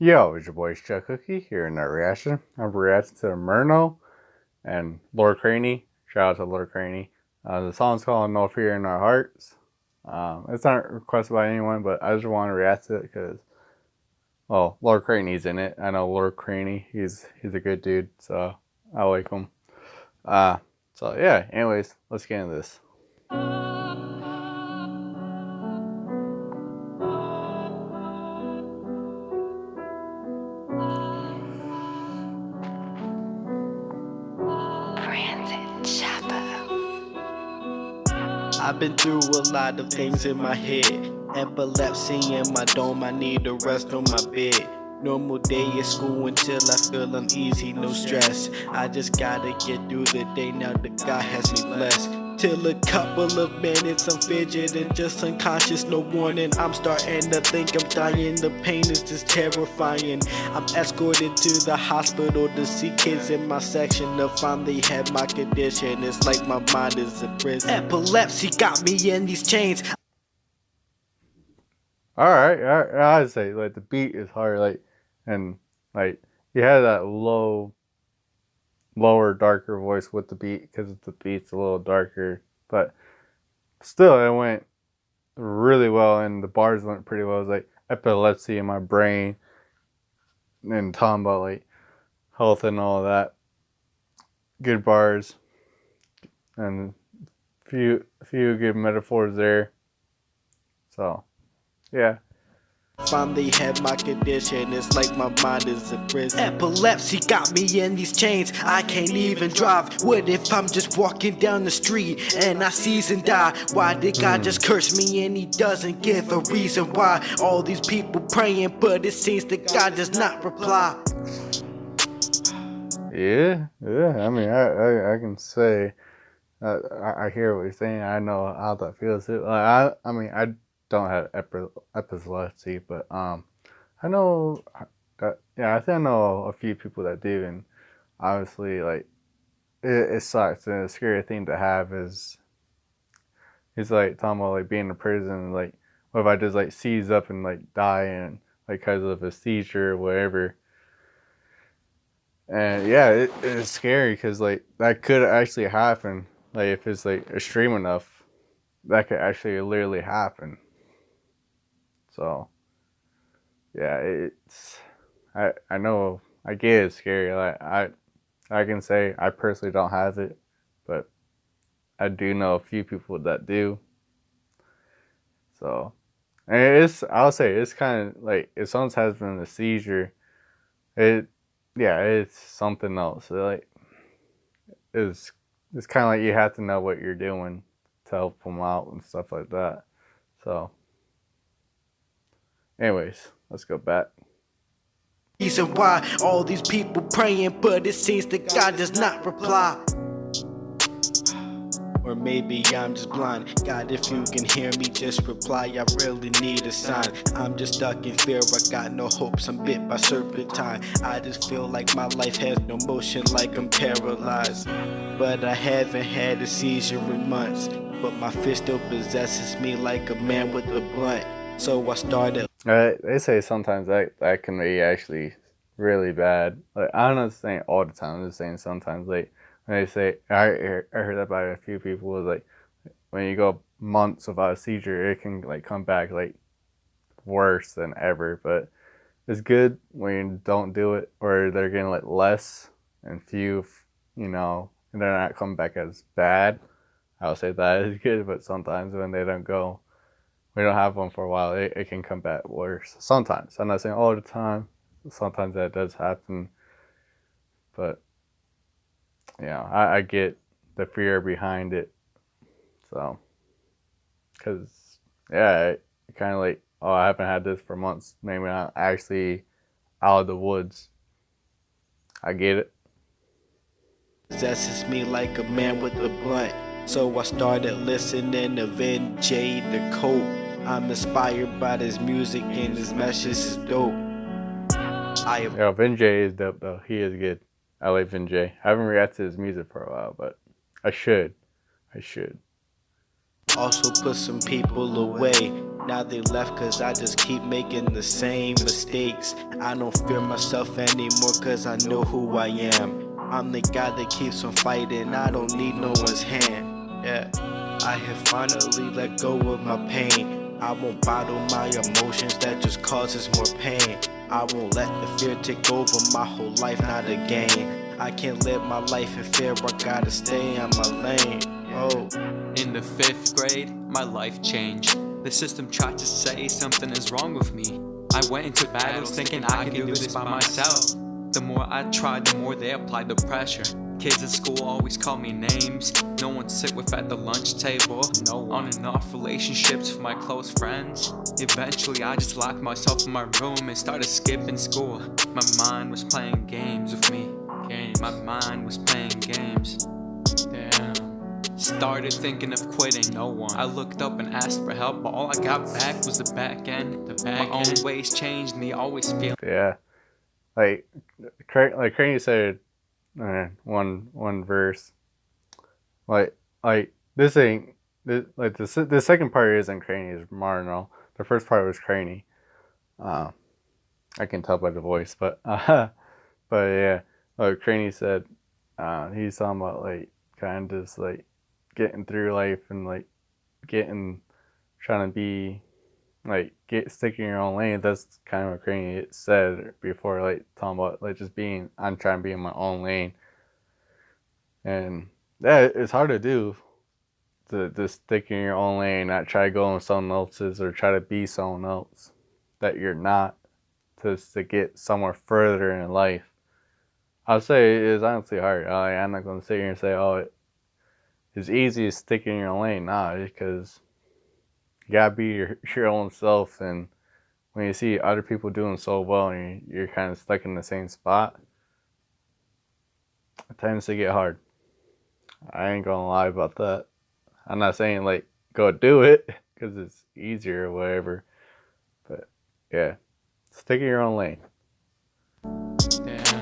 Yo, it's your boy Chuck Cookie here in that reaction. I'm reacting to Merno and Lord Craney. Shout out to Lord Craney. The song's called No Fear in Our Hearts. It's not requested by anyone, but I just want to react to it because, well, Lord Craney's in it. I know Lord Craney. He's a good dude, so I like him. Uh, so yeah. Anyways, let's get into this. I've been through a lot of things in my head. Epilepsy in my dome, I need to rest on my bed. Normal day at school until I feel uneasy, no stress. I just gotta get through the day now that God has me blessed. Till a couple of minutes I'm fidgeting, just unconscious, no warning. I'm starting to think I'm dying, the pain is just terrifying. I'm escorted to the hospital to see kids in my section to finally have my condition. It's like my mind is a prison. Epilepsy got me in these chains. All right, I'd say like the beat is hard, and like you had that lower, darker voice with the beat because the beat's a little darker, but still, it went really well, and the bars went pretty well. It was like epilepsy in my brain, and talking about like health and all that. Good bars, and few good metaphors there. So, yeah. Finally had my condition, it's like my mind is a prison. Epilepsy got me in these chains, I can't even drive. What if I'm just walking down the street and I seize and die? Why did God just curse me and he doesn't give a reason why? All these people praying, but it seems that God does not reply. Yeah. I mean, I can say I hear what you're saying. I know how that feels. I mean, I don't have epilepsy, but I know that. Yeah, I think I know a few people that do, and obviously, like it sucks. And a scary thing to have is he's like talking about like being in prison. Like, what if I just like seize up and like die and like because of a seizure or whatever. And yeah, it's scary because like that could actually happen. Like if it's like extreme enough, that could actually literally happen. So yeah, I know I get it's scary. Like I can say I personally don't have it, but I do know a few people that do. So and I'll say it's kind of like if someone's having a seizure, it yeah it's something else. Like it's it's kind of like you have to know what you're doing to help them out and stuff like that. So, anyways, let's go back. Reason why all these people praying, but it seems that God does not reply. Or maybe I'm just blind. God, if you can hear me, just reply. I really need a sign. I'm just stuck in fear. I got no hopes. I'm bit by serpentine. I just feel like my life has no motion, like I'm paralyzed. But I haven't had a seizure in months. But my fist still possesses me like a man with a blunt. So I started. They say sometimes that can be actually really bad. Like I'm not saying all the time. I'm just saying sometimes. Like when they say I heard that by a few people was like when you go months without a seizure, it can like come back like worse than ever. But it's good when you don't do it, or they're getting like less and few, and they're not coming back as bad. I'll say that is good, but sometimes when they don't go, we don't have one for a while, it can come back worse. Sometimes. I'm not saying all the time. Sometimes that does happen. But, I get the fear behind it. So, because, yeah, it kind of like, oh, I haven't had this for months. Maybe I'm actually out of the woods. I get it. Possesses me like a man with a blunt. So I started listening to Vin J the Cope. I'm inspired by this music and his message is dope. Yo, Vin J is dope though. He is good. I like Vin J. I haven't reacted to his music for a while, but I should. I should. Also put some people away. Now they left cause I just keep making the same mistakes. I don't fear myself anymore cause I know who I am. I'm the guy that keeps on fighting, I don't need no one's hand. Yeah, I have finally let go of my pain. I won't bottle my emotions, that just causes more pain. I won't let the fear take over my whole life, not a game. I can't live my life in fear, I gotta stay on my lane. Oh. In the 5th grade, my life changed. The system tried to say something is wrong with me. I went into battles thinking I could do this by myself. The more I tried, the more they applied the pressure. Kids at school always call me names. No one sit with at the lunch table. No on and off relationships with my close friends. Eventually I just locked myself in my room and started skipping school. My mind was playing games with me. My mind was playing games. Damn. Started thinking of quitting. No one. I looked up and asked for help, but all I got back was the back end. My own ways changed me, always feeling. Yeah, like like Craney said, one verse, like this ain't this, like the second part isn't Craney, it's Marno. The first part was Craney. Uh, I can tell by the voice, but but yeah, like Craney said, he's talking about like kind of just like getting through life and like getting trying to be like get sticking your own lane. That's kind of what Craney said before, like talking about like just being I'm trying to be in my own lane, and that it's hard to do to just stick in your own lane, not try to go in someone else's or try to be someone else that you're not, to get somewhere further in life. I'll say it is honestly hard. I'm not going to sit here and say, oh, it's easy to stick in your lane. Nah, because you gotta be your own self. And when you see other people doing so well and you're kind of stuck in the same spot, it tends to get hard. I ain't gonna lie about that. I'm not saying like go do it because it's easier or whatever, but yeah, stick in your own lane. Damn.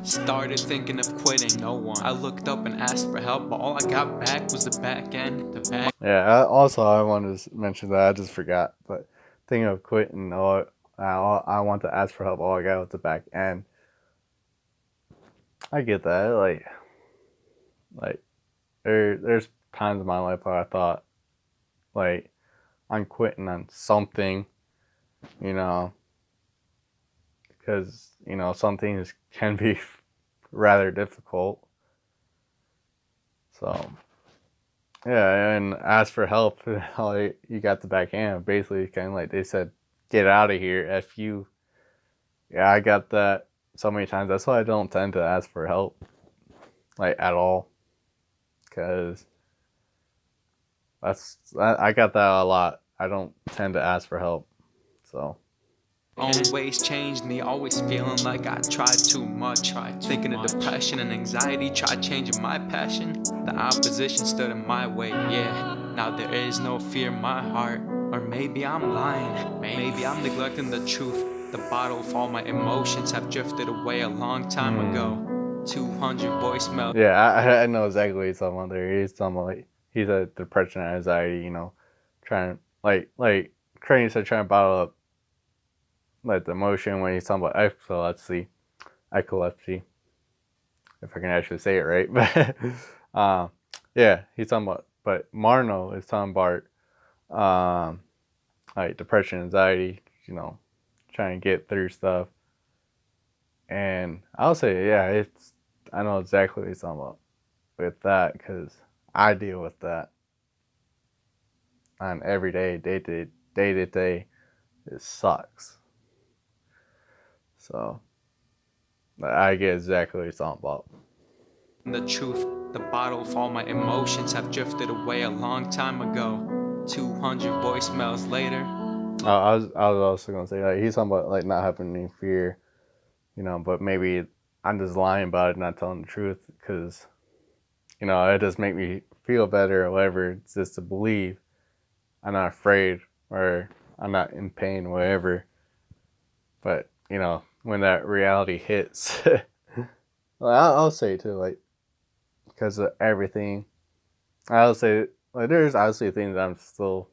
Started thinking of quitting. No one. I looked up and asked for help, but all I got back was the back end. Yeah. Also, I wanted to mention that I just forgot, but thinking of quitting, I want to ask for help. All I got was the back end. I get that. Like there's times in my life where I thought like I'm quitting on something, you know, because some things can be rather difficult. So yeah, and ask for help. Like you got the back end. Basically, kind of like they said, get out of here. F you. Yeah, I got that so many times. That's why I don't tend to ask for help, like at all, because I got that a lot. I don't tend to ask for help, so. Own ways changed me, always feeling like I tried too much. Thinking of depression and anxiety, tried changing my passion. The opposition stood in my way, yeah. Now there is no fear in my heart. Or maybe I'm lying, maybe I'm neglecting the truth. The bottle of all my emotions have drifted away a long time ago. 200 voicemails. Yeah, I know exactly what he's talking about there. He's talking about like he's a depression and anxiety, trying like Crane said, trying to bottle up like the emotion when he's talking about epilepsy, if I can actually say it right. But yeah, he's talking about. But Marno is talking about like depression, anxiety, trying to get through stuff. And I'll say, yeah, I know exactly what he's talking about with that because I deal with that on every day to day. It sucks. So I get exactly what he's talking about. The truth, the bottle of all my emotions have drifted away a long time ago. 200 voicemails later. I was also gonna say like he's talking about like not having any fear, but maybe I'm just lying about it, not telling the truth because it does make me feel better or whatever. It's just to believe I'm not afraid or I'm not in pain, whatever. But when that reality hits, well, I'll say too, like because of everything, I'll say like there's obviously things I'm still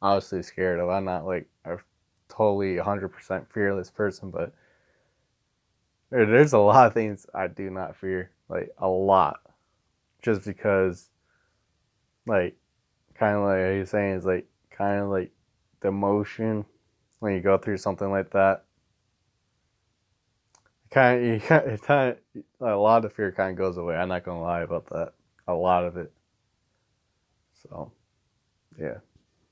obviously scared of. I'm not like a totally 100% fearless person, but there's a lot of things I do not fear, like a lot, just because, like, kind of like you're saying, is like kind of like the emotion when you go through something like that. A lot of fear kind of goes away. I'm not gonna lie about that. A lot of it. So, yeah.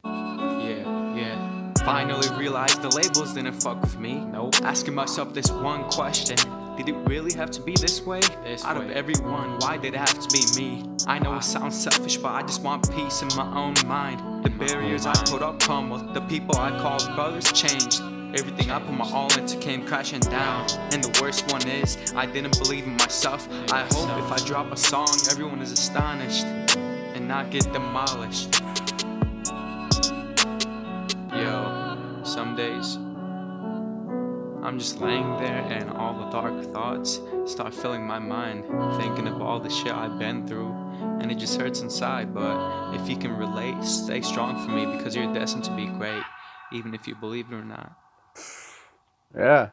Yeah. Finally realized the labels didn't fuck with me. Nope. Asking myself this one question: did it really have to be this way? Out of everyone, why did it have to be me? I know it sounds selfish, but I just want peace in my own mind. The barriers I put up crumbled. The people I called brothers changed. Everything I put my all into came crashing down. And the worst one is, I didn't believe in myself. I hope if I drop a song, everyone is astonished and not get demolished. Yo, some days I'm just laying there and all the dark thoughts start filling my mind, thinking of all the shit I've been through, and it just hurts inside. But if you can relate, stay strong for me because you're destined to be great, even if you believe it or not. Yeah.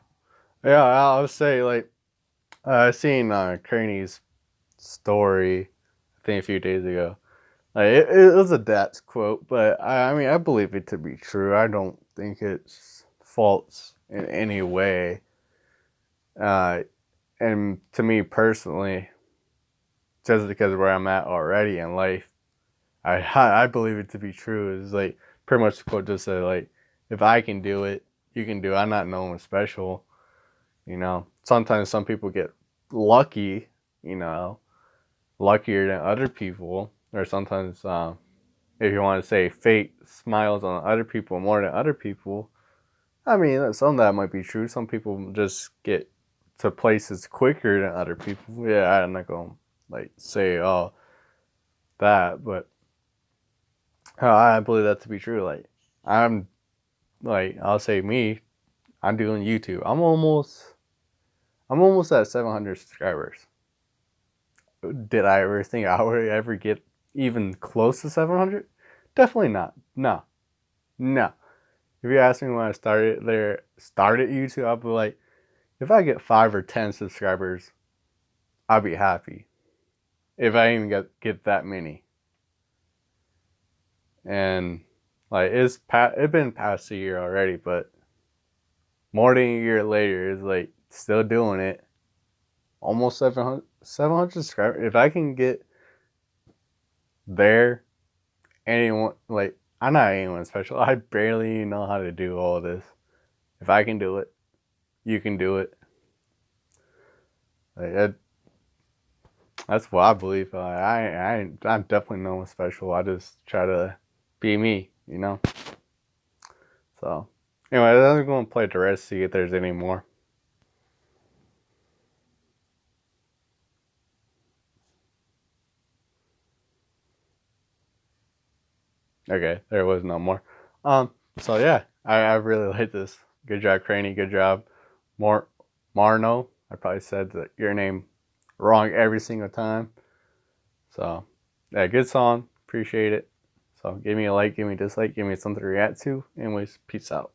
Yeah, I would say, like, I seen Craney's story, I think a few days ago. Like, it was a dad's quote, but I mean, I believe it to be true. I don't think it's false in any way. Uh, and to me personally, just because of where I'm at already in life, I believe it to be true. It's like pretty much the quote just said, like, if I can do it, you can do it. I'm not no one special. Sometimes some people get lucky, you know, luckier than other people, or sometimes, if you want to say fate smiles on other people more than other people. I mean, some of that might be true. Some people just get to places quicker than other people. Yeah, I'm not gonna like say that, but I believe that to be true. Like, I'm I'll say me. I'm doing YouTube. I'm almost at 700 subscribers. Did I ever think I would ever get even close to 700? Definitely not. No, no. If you ask me when I started YouTube, I'll be like, if I get 5 or 10 subscribers, I'll be happy. If I even get that many, and like it's been past a year already, but more than a year later, it's like still doing it. Almost 700 subscribers. If I can get there, anyone, like, I'm not anyone special. I barely know how to do all this. If I can do it, you can do it. Like, that's what I believe. I'm definitely no one special. I just try to be me. So, anyway, I'm going to play the rest, see if there's any more. Okay, there was no more. So yeah, I really like this. Good job, Craney. Good job, Mar Marno. I probably said your name wrong every single time. So, yeah, good song. Appreciate it. So, give me a like, give me a dislike, give me something to react to. Anyways, peace out.